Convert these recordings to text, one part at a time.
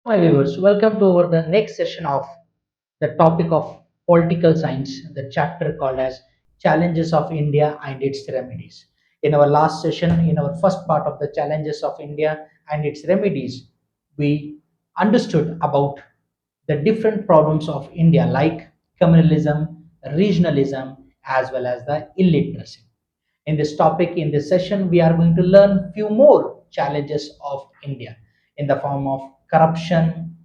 Hi viewers, welcome to the next session of the topic of political science, the chapter called as Challenges of India and its Remedies. In our last session, in our first part of the Challenges of India and its Remedies, we understood about the different problems of India like communalism, regionalism, as well as the illiteracy. In this topic, in this session, we are going to learn few more challenges of India in the form of corruption,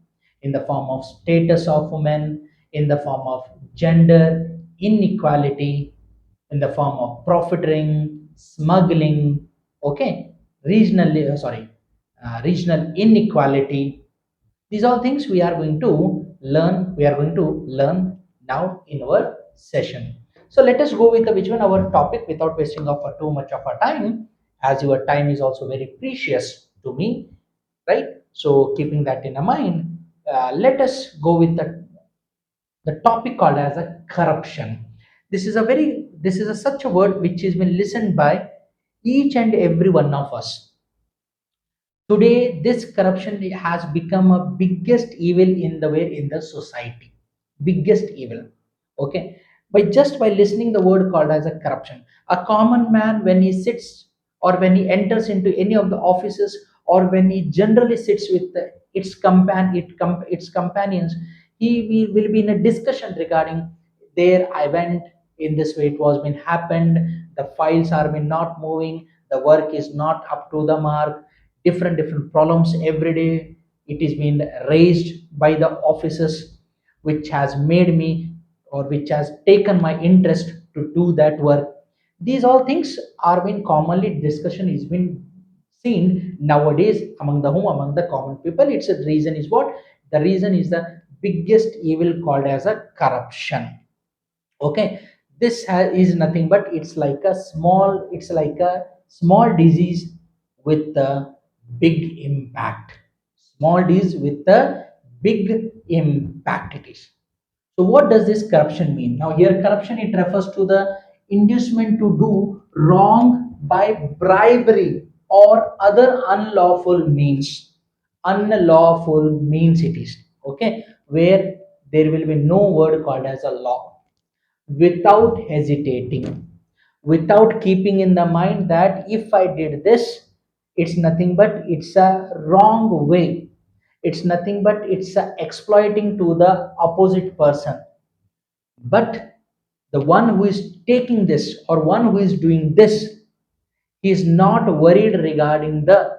in the form of status of women, in the form of gender inequality, in the form of profiteering, smuggling, okay, regional inequality. These all things we are going to learn. We are going to learn now in our session. So let us go with the which one our topic without wasting of too much of our time, as your time is also very precious to me, right? So keeping that in mind, let us go with the topic called as a corruption. This is a such a word which has been listened by each and every one of us. Today this corruption has become a biggest evil in the way in the society, biggest evil. Okay, by listening the word called as a corruption, a common man when he sits or when he enters into any of the offices or when he generally sits with its companions, will be in a discussion regarding there I went in this way, it was been happened, the files are been not moving, the work is not up to the mark, different problems every day it is being raised by the offices, which has made me or which has taken my interest to do that work. These all things are being commonly discussion is been seen nowadays among the common people. It's a reason is what, the reason is the biggest evil called as a corruption. Okay, is nothing but it's like a small disease with a big impact. Small disease with a big impact it is. So what does this corruption mean? Now here corruption, it refers to the inducement to do wrong by bribery or other unlawful means it is. Okay, where there will be no word called as a law, without hesitating, without keeping in the mind that if I did this, it's nothing but it's a wrong way. It's nothing but it's a exploiting to the opposite person. But the one who is taking this or one who is doing this, he is not worried regarding the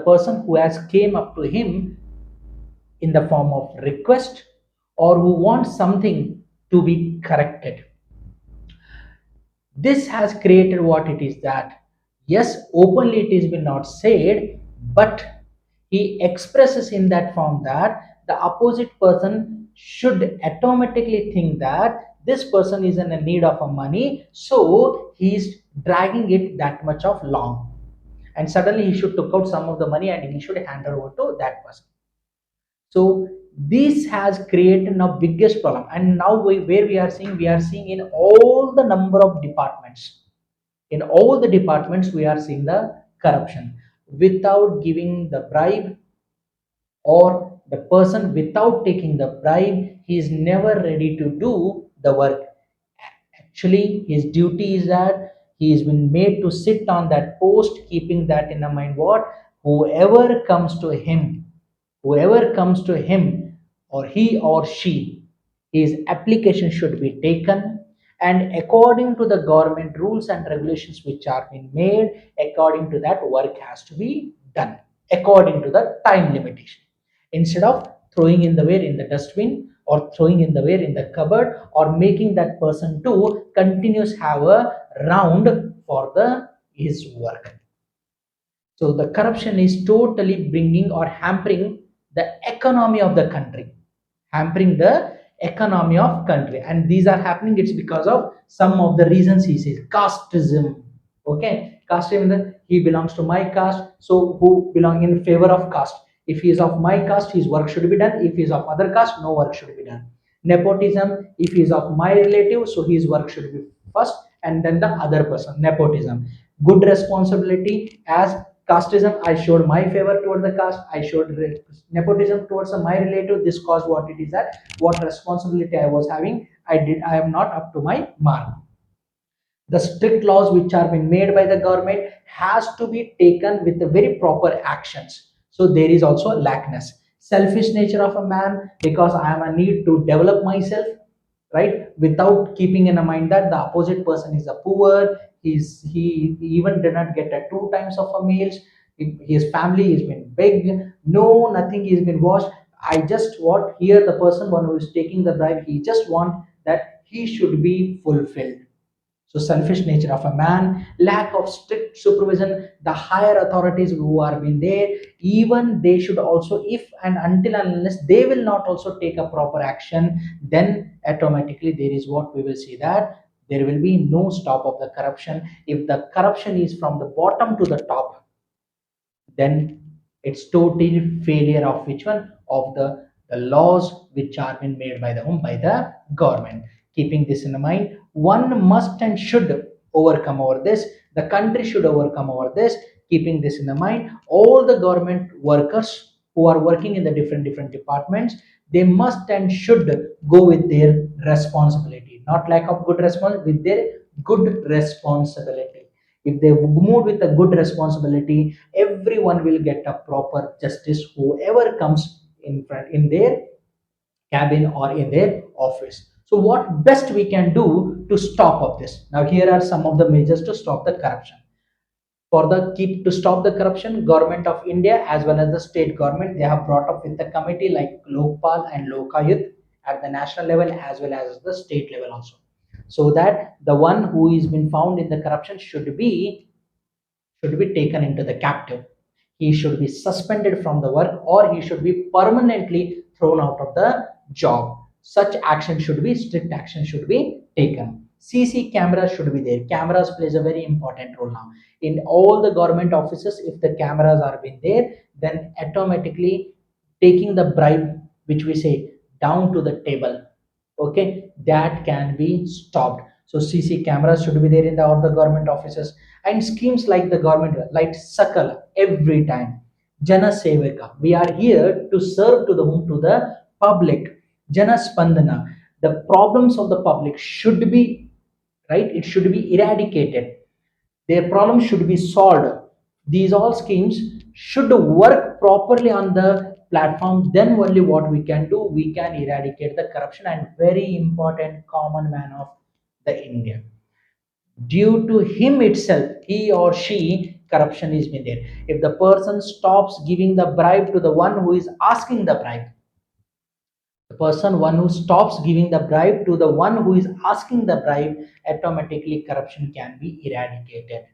person who has came up to him in the form of request or who wants something to be corrected. This has created what it is that, yes, openly it is been not said, but he expresses in that form that the opposite person should automatically think that this person is in a need of a money, so he is dragging it that much of long, and suddenly he should took out some of the money and he should hand over to that person. So this has created now biggest problem, and now where we are seeing in all the number of departments, in all the departments we are seeing the corruption. Without giving the bribe, or the person without taking the bribe, he is never ready to do the work. Actually his duty is that he has been made to sit on that post, keeping that in the mind what, whoever comes to him, whoever comes to him, or he or she, his application should be taken, and according to the government rules and regulations which are being made, according to that work has to be done according to the time limitation, instead of throwing in the way in the dustbin or throwing in the way in the cupboard or making that person to continuous have a round for the his work. So the corruption is totally bringing or hampering the economy of the country, hampering the economy of country, and these are happening. It's because of some of the reasons he says casteism. Okay, casteism. He belongs to my caste, so who belong in favor of caste. If he is of my caste, his work should be done. If he is of other caste, no work should be done. Nepotism. If he is of my relative, so his work should be first, and then the other person. Nepotism. Good responsibility as Casteism, I showed my favor towards the caste. I showed nepotism towards my relative. This caused what it is that what responsibility I was having. I did. I am not up to my mark. The strict laws which are being made by the government has to be taken with the very proper actions. So there is also lackness, selfish nature of a man, because I am a need to develop myself, right, without keeping in mind that the opposite person is a poor. He even did not get a two times of a meals. His family has been big, no, nothing has been washed. I just want here the person one who is taking the bribe, he just want that he should be fulfilled. So selfish nature of a man, lack of strict supervision, the higher authorities who are been there, even they should also, if and until and unless they will not also take a proper action, then automatically there is what we will see that there will be no stop of the corruption. If the corruption is from the bottom to the top, then it's total failure of which one of the laws which are been made by the whom by the government. Keeping this in mind, one must and should overcome over this, the country should overcome over this. Keeping this in mind, all the government workers who are working in the different departments, they must and should go with their responsibility, not lack of good response, with their good responsibility. If they move with a good responsibility, everyone will get a proper justice, whoever comes in front in their cabin or in their office. So what best we can do to stop of this? Now here are some of the measures to stop the corruption. For the keep to stop the corruption, government of India as well as the state government, they have brought up with the committee like Lokpal and Lokayut at the national level as well as the state level also, so that the one who is been found in the corruption should be taken into the captive. He should be suspended from the work or he should be permanently thrown out of the job. Such action should be, strict action should be taken. CC cameras should be there. Cameras plays a very important role now. In all the government offices, if the cameras are been there, then automatically taking the bribe, which we say down to the table, okay, that can be stopped. So CC cameras should be there in the all the government offices, and schemes like the government like Sakal every time, Jana Sevaka, we are here to serve to the whom, to the public. Jana Spandana, the problems of the public should be, right, it should be eradicated, their problems should be solved. These all schemes should work properly on the platform, then only what we can do, we can eradicate the corruption. And very important, common man of the India, due to him itself, he or she, corruption is been there. If the person stops giving the bribe to the one who is asking the bribe, the person one who stops giving the bribe to the one who is asking the bribe, automatically corruption can be eradicated.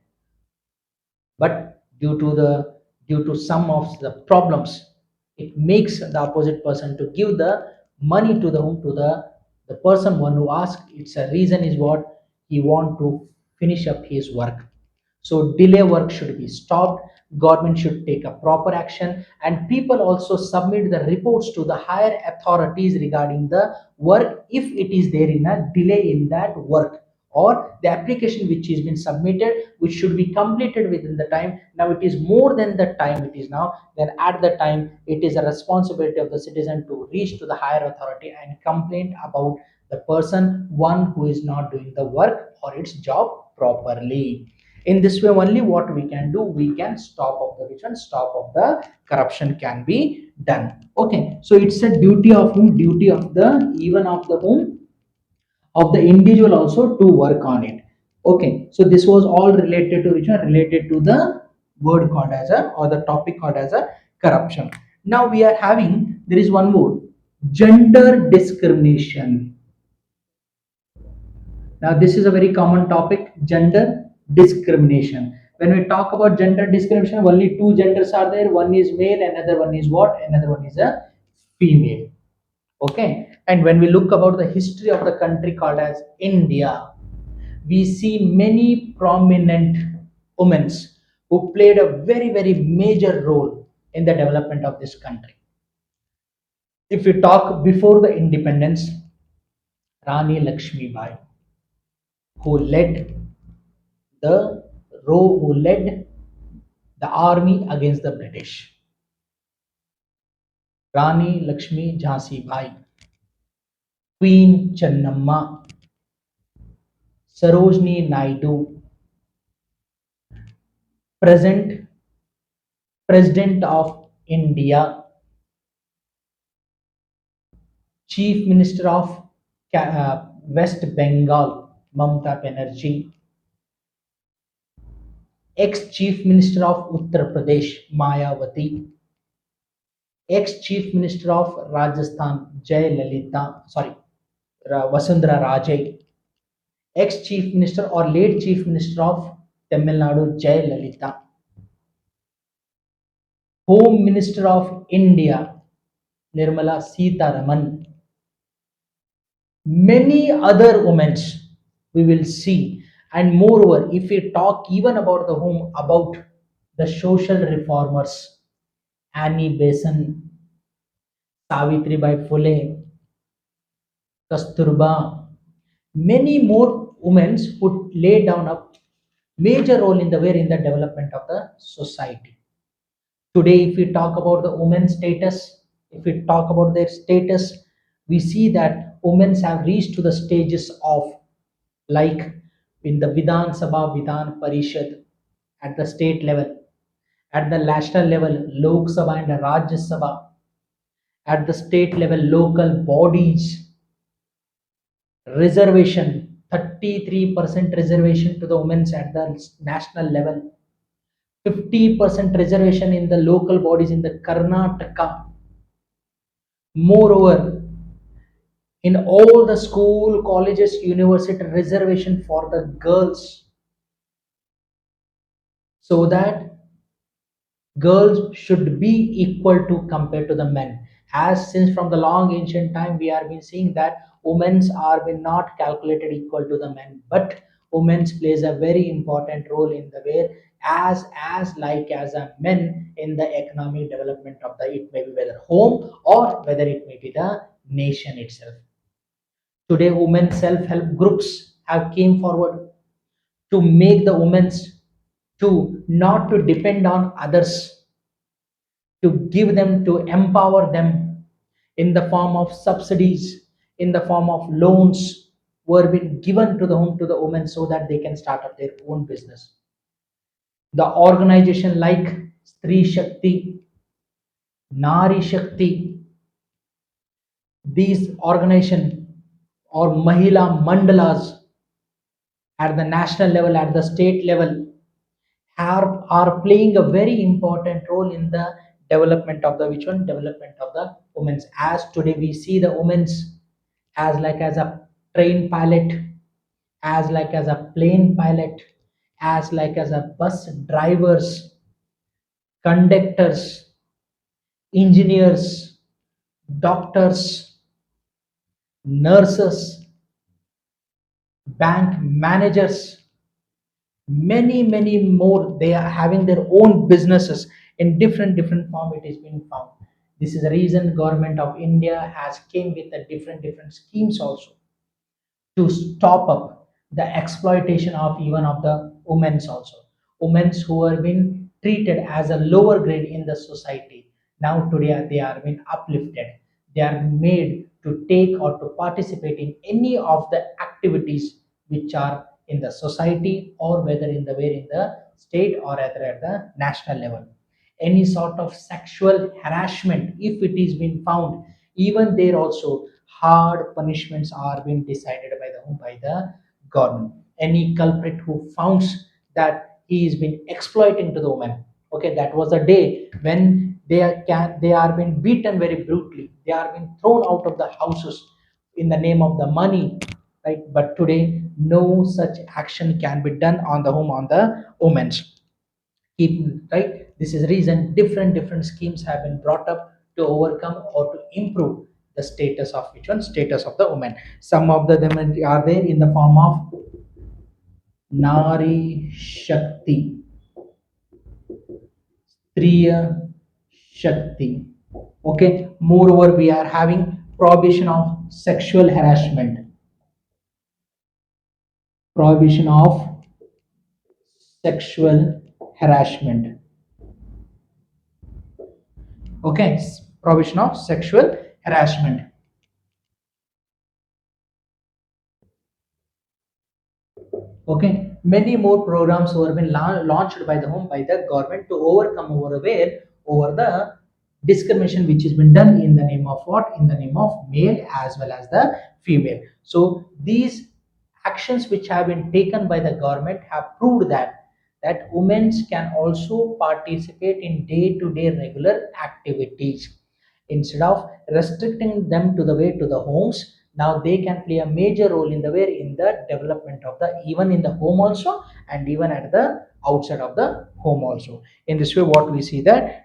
But due to some of the problems, it makes the opposite person to give the money to the whom, to the person one who asked. It's a reason is what he want to finish up his work. So delay work should be stopped, government should take a proper action, and people also submit the reports to the higher authorities regarding the work if it is there in a delay in that work, or the application which has been submitted which should be completed within the time. Now it is more than the time it is now, then at the time it is a responsibility of the citizen to reach to the higher authority and complain about the person one who is not doing the work or its job properly. In this way only what we can do, we can stop of the vision, stop of the corruption can be done. Okay, so it's a duty of whom, duty of the even of the whom, of the individual also to work on it. Okay, so this was all related to which one, related to the word called as a, or the topic called as a corruption. Now we are having, there is one more, gender discrimination. Now this is a very common topic, gender discrimination. When we talk about gender discrimination, only two genders are there, one is male, another one is what, another one is a female. Okay, and when we look about the history of the country called as India, we see many prominent women who played a very major role in the development of this country. If we talk before the independence, Rani Lakshmi Bai, who led the who led The army against the British. Rani Lakshmi Jhansi Bhai, Queen Channamma, Sarojini Naidu, present President of India, Chief Minister of West Bengal, Mamata Banerjee, ex-Chief Minister of Uttar Pradesh, Mayawati, ex-Chief Minister of Rajasthan, Jay Lalita, sorry, Vasundhara Raje, ex-Chief Minister or late Chief Minister of Tamil Nadu, Jay Lalita, Home Minister of India, Nirmala Sitaraman, many other women we will see. And moreover, if we talk even about the home, about the social reformers, Annie Besant, Savitri Bai Phule, Kasturba, many more women who lay down a major role in the way in the development of the society. Today if we talk about the women's status, if we talk about their status, we see that women have reached to the stages of, like, in the Vidhan Sabha, Vidhan Parishad, at the state level, at the national level, Lok Sabha and Rajya Sabha, at the state level, local bodies, reservation, 33% reservation to the women at the national level, 50% reservation in the local bodies in the Karnataka. Moreover, in all the school, colleges, university, reservation for the girls, so that girls should be equal to compared to the men. As since from the long ancient time we are been seeing that women's are been not calculated equal to the men, but women's plays a very important role in the way, as like as a men in the economic development of the, it may be whether home or whether it may be the nation itself. Today women self-help groups have came forward to make the women's to not to depend on others, to give them, to empower them in the form of subsidies, in the form of loans were being given to the home to the women so that they can start up their own business. The organization like Stree Shakti, Nari Shakti, these organization or Mahila Mandalas at the national level, at the state level, are playing a very important role in the development of the which one development of the women's. As today we see the women's as like as a train pilot, as like as a plane pilot, as like as a bus drivers, conductors, engineers, doctors, nurses, bank managers, many more. They are having their own businesses in different form. It is being found. This is the reason government of India has came with the different schemes also to stop up the exploitation of even of the women's also. Women's who are being treated as a lower grade in the society, now today they are being uplifted. They are made to take or to participate in any of the activities which are in the society, or whether in the way in the state or rather at the national level. Any sort of sexual harassment if it is been found, even there also hard punishments are being decided by the government. Any culprit who founds that he is been exploiting to the woman, okay, that was a day when they are being beaten very brutally, they are being thrown out of the houses in the name of the money, right? But today no such action can be done on the home on the women's. Keep, right? This is the reason different schemes have been brought up to overcome or to improve the status of which one status of the woman. Some of the them are there in the form of Nari Shakti, Striya Shakti. Okay, moreover we are having prohibition of sexual harassment, prohibition of sexual harassment, Okay, provision of sexual harassment. Okay, many more programs were been launched by the government to overcome over the discrimination which has been done in the name of what, in the name of male as well as the female. So these actions which have been taken by the government have proved that women can also participate in day to day regular activities. Instead of restricting them to the way to the homes, now they can play a major role in the way in the development of the, even in the home also, and even at the outside of the home also. In this way what we see that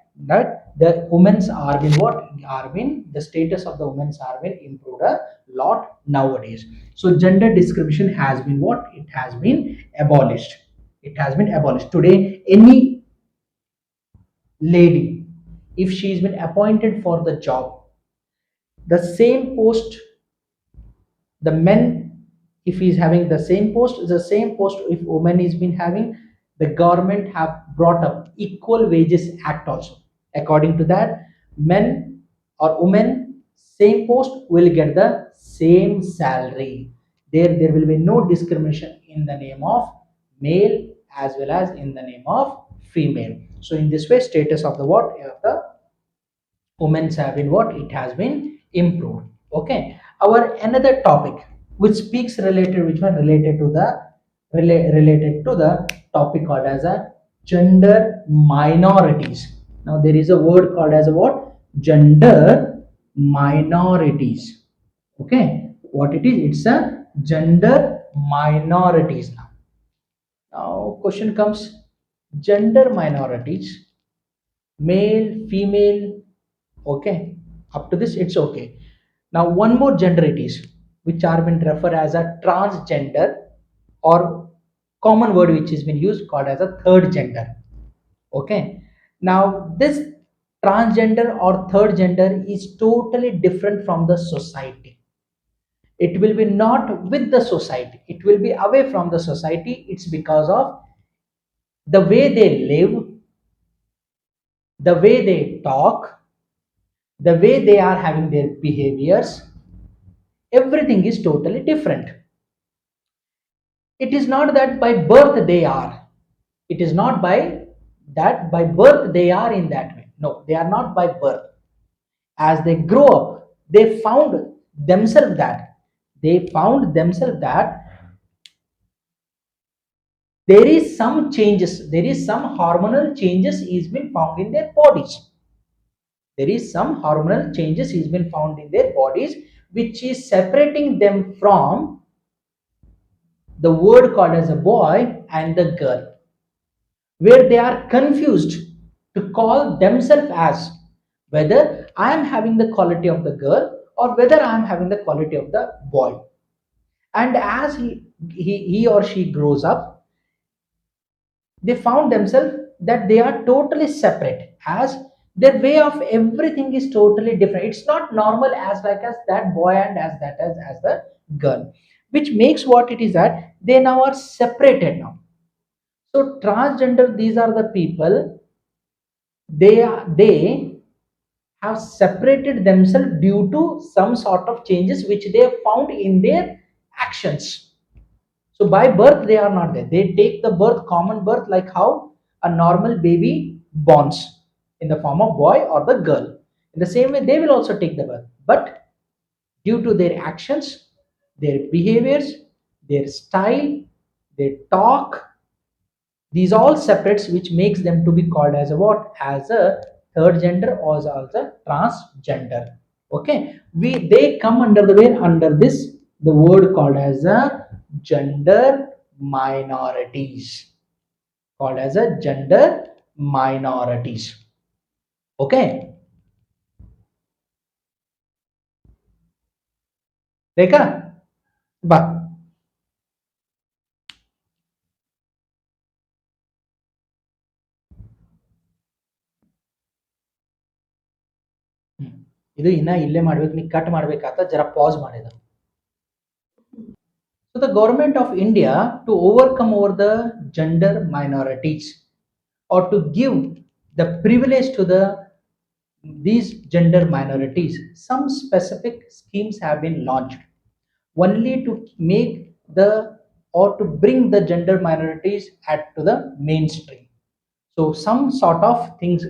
the women's are been what are been the status of the women's are been improved a lot nowadays. So gender discrimination has been what, it has been abolished. It has been abolished. Today any lady, if she's been appointed for the job, the same post, the men, if he's having the same post if woman is been having, the government have brought up equal wages act also. According to that, men or women, same post will get the same salary. There will be no discrimination in the name of male as well as in the name of female. So in this way status of the what of the women's have been what, it has been improved. Okay, our another topic which speaks related, which one related to the related to the topic called as a gender minorities. Now there is a word called as a what, gender minorities. Okay, what it is, it's a gender minorities. Now question comes, gender minorities, male, female, okay, up to this it's okay. Now one more gender it is, which are been referred as a transgender, or common word which has been used called as a third gender. Okay, now this transgender or third gender is totally different from the society. It will be not with the society, it will be away from the society. It's because of the way they live, the way they talk, the way they are having their behaviors, everything is totally different. It is not that by birth they are, it is not by that by birth they are in that way. No, they are not by birth. As they grow up, they found themselves that there is some changes, there is some hormonal changes is been found in their bodies. There is some hormonal changes is been found in their bodies, which is separating them from the word called as a boy and the girl, where they are confused to call themselves as whether I am having the quality of the girl or whether I am having the quality of the boy. And as he or she grows up, they found themselves that they are totally separate, as their way of everything is totally different. It's not normal as like as that boy and as that as the girl, which makes what it is that they now are separated now. So transgender, these are the people, they have separated themselves due to some sort of changes which they have found in their actions. So by birth they are not there. They take the birth, common birth, like how a normal baby borns in the form of boy or the girl. In the same way, they will also take the birth. But due to their actions, their behaviors, their style, their talk, these all separates, which makes them to be called as a what? As a third gender or as a transgender. Okay, we they come under the way under this the word called as a gender minorities, called as a gender minorities. Okay, Rekha, ba. ಇದು ಇನ್ನ ಇಲ್ಲೇ ಮಾಡ್ಬೇಕು, ನೀ cut ಮಾಡ್ಬೇಕಾತ ಜರ pass ಮಾಡಿದ. So the government of India, to overcome over the gender minorities or to give the privilege to the these gender minorities, some specific schemes have been launched only to make the or to bring the gender minorities at to the mainstream. So some sort of things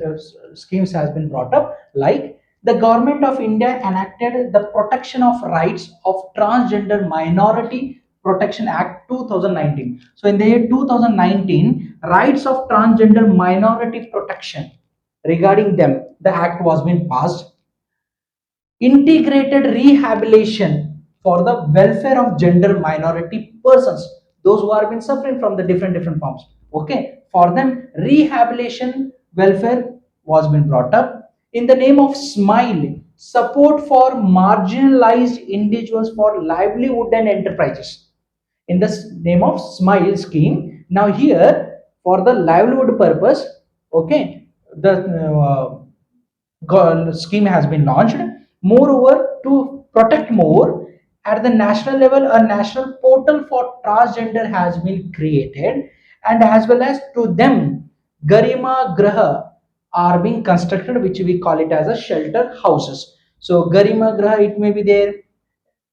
schemes has been brought up, like the government of India enacted the Protection of Rights of Transgender Minority Protection Act 2019. So in the year 2019, rights of transgender minority protection, regarding them, the act was been passed. Integrated rehabilitation for the welfare of gender minority persons, those who have been suffering from the different forms. Okay, for them rehabilitation welfare was been brought up. In the name of Smile, support for marginalized individuals for livelihood and enterprises, in the name of Smile scheme. Now here, for the livelihood purpose, okay, the scheme has been launched. Moreover, to protect more, at the national level, a national portal for transgender has been created, and as well as to them, Garima Graha are being constructed, which we call it as a shelter houses. So Garima Graha, it may be there,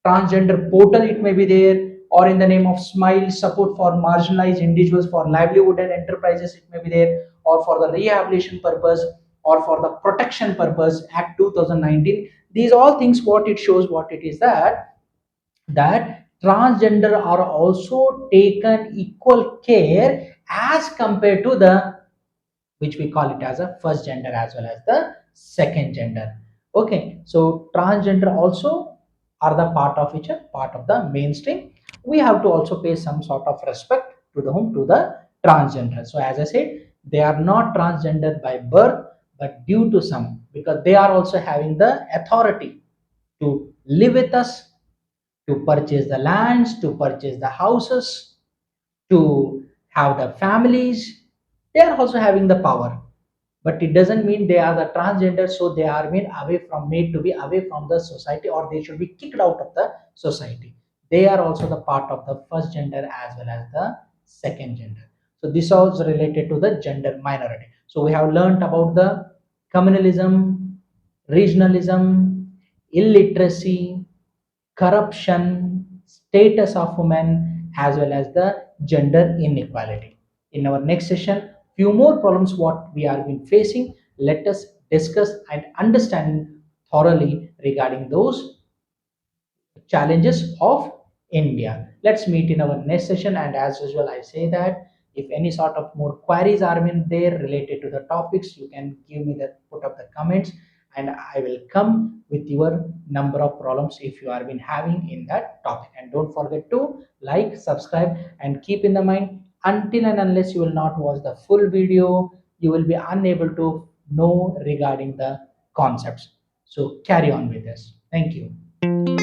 transgender portal it may be there, or in the name of Smile, support for marginalized individuals for livelihood and enterprises it may be there, or for the rehabilitation purpose, or for the protection purpose, Act 2019. These all things, what it shows, what it is, that transgender are also taken equal care as compared to the, which we call it as a first gender as well as the second gender. Okay, so transgender also are the part of which are part of the mainstream. We have to also pay some sort of respect to the whom, to the transgender. So as I said, they are not transgender by birth, but due to some, because they are also having the authority to live with us, to purchase the lands, to purchase the houses, to have the families. They are also having the power, but it doesn't mean they are the transgender, so they are made to be away from the society, or they should be kicked out of the society. They are also the part of the first gender as well as the second gender. So this also related to the gender minority. So we have learned about the communalism, regionalism, illiteracy, corruption, status of women, as well as the gender inequality. In our next session, few more problems what we are been facing. Let us discuss and understand thoroughly regarding those challenges of India. Let's meet in our next session. And as usual, I say that if any sort of more queries are in there related to the topics, you can give me the put up the comments, and I will come with your number of problems if you are been having in that topic. And don't forget to like, subscribe, and keep in the mind, until and unless you will not watch the full video, you will be unable to know regarding the concepts. So carry on with this. Thank you.